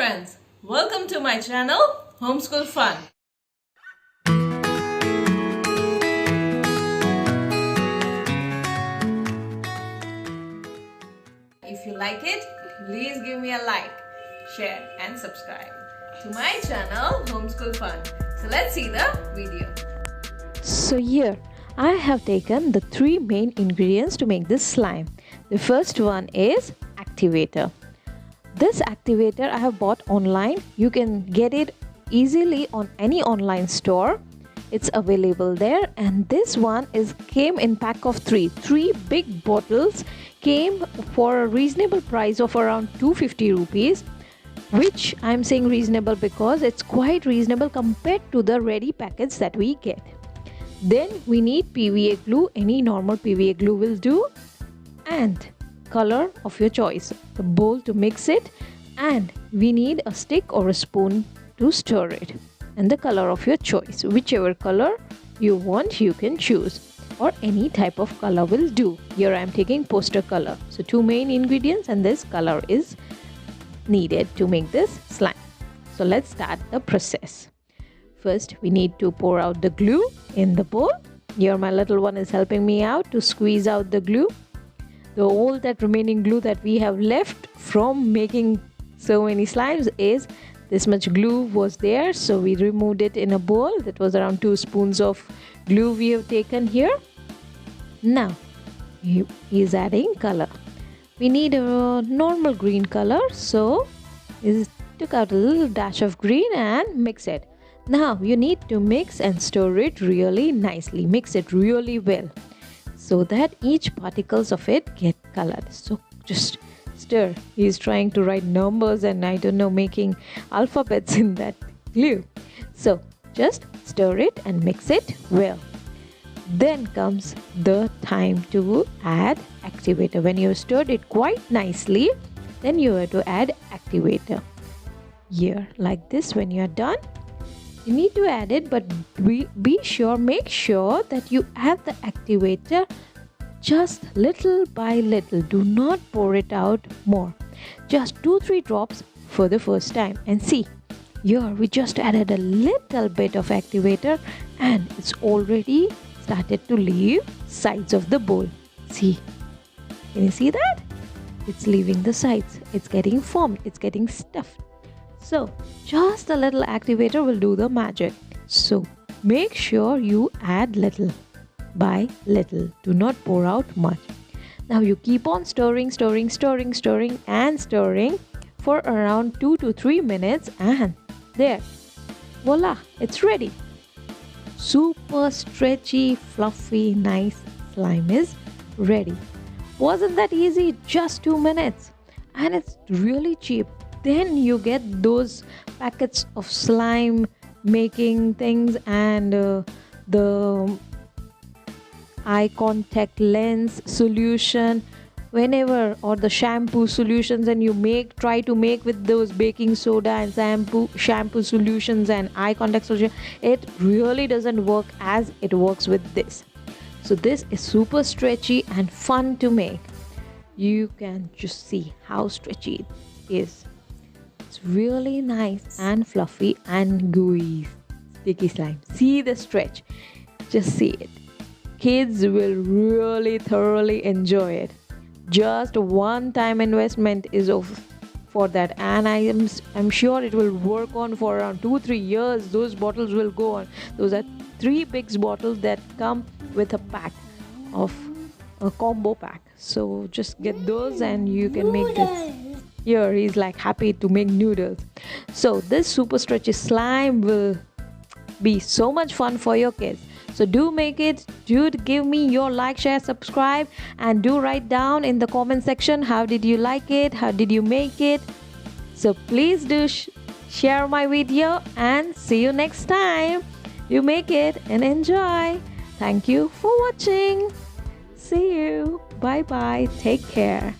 friends, welcome to my channel Homeschool Fun. If you like it, please give me a like, share and subscribe to my channel Homeschool Fun. So let's see the video. So here I have taken the three main ingredients to make this slime. The first one is activator. This activator I have bought online. You can get it easily on any online store. It's available there, and this one came in pack of three big bottles, came for a reasonable price of around 250 rupees, which I'm saying reasonable because it's quite reasonable compared to the ready packets that we get. Then we need PVA glue. Any normal PVA glue will do, and color of your choice, the bowl to mix it, and we need a stick or a spoon to stir it, and the color of your choice, whichever color you want you can choose, or any type of color will do. Here I am taking poster color. So two main ingredients and this color is needed to make this slime. So let's start the process. First we need to pour out the glue in the bowl. Here my little one is helping me out to squeeze out the glue. All that remaining glue that we have left from making so many slimes is this much glue was there, so we removed it in a bowl. That was around 2 spoons of glue we have taken here. Now he is adding color. We need a normal green color, so he took out a little dash of green and mix it. Now you need to mix and stir it really nicely. Mix it really well so that each particles of it get colored. So just stir. He's trying to write numbers and I don't know, making alphabets in that glue. So just stir it and mix it well. Then comes the time to add activator. When you stirred it quite nicely, then you have to add activator. Here like this. When you are done, you need to add it, but make sure that you add the activator just little by little. Do not pour it out more. Just 2-3 drops for the first time. And see, here we just added a little bit of activator and it's already started to leave sides of the bowl. See, can you see that? It's leaving the sides. It's getting formed. It's getting stuffed. So just a little activator will do the magic. So make sure you add little by little. Do not pour out much. Now you keep on stirring and stirring for around 2 to 3 minutes, and there, voila, it's ready. Super stretchy, fluffy, nice slime is ready. Wasn't that easy? Just 2 minutes, and it's really cheap. Then you get those packets of slime making things and the eye contact lens solution, whenever, or the shampoo solutions, and you try to make with those baking soda and shampoo solutions and eye contact solution. It really doesn't work as it works with this. So this is super stretchy and fun to make. You can just see how stretchy it is. It's really nice and fluffy and gooey, sticky slime. See the stretch. Just see it. Kids will really thoroughly enjoy it. Just one time investment is for that, and I'm sure it will work on for around 2-3 years. Those bottles will go on. Those are 3 big bottles that come with a pack of a combo pack. So just get those and you can make this. Here he's like happy to make noodles. So this super stretchy slime will be so much fun for your kids. So do make it. Do give me your like, share, subscribe, and do write down in the comment section how did you like it, how did you make it. So please do share my video, and see you next time. You make it and enjoy. Thank you for watching. See you. Bye bye. Take care.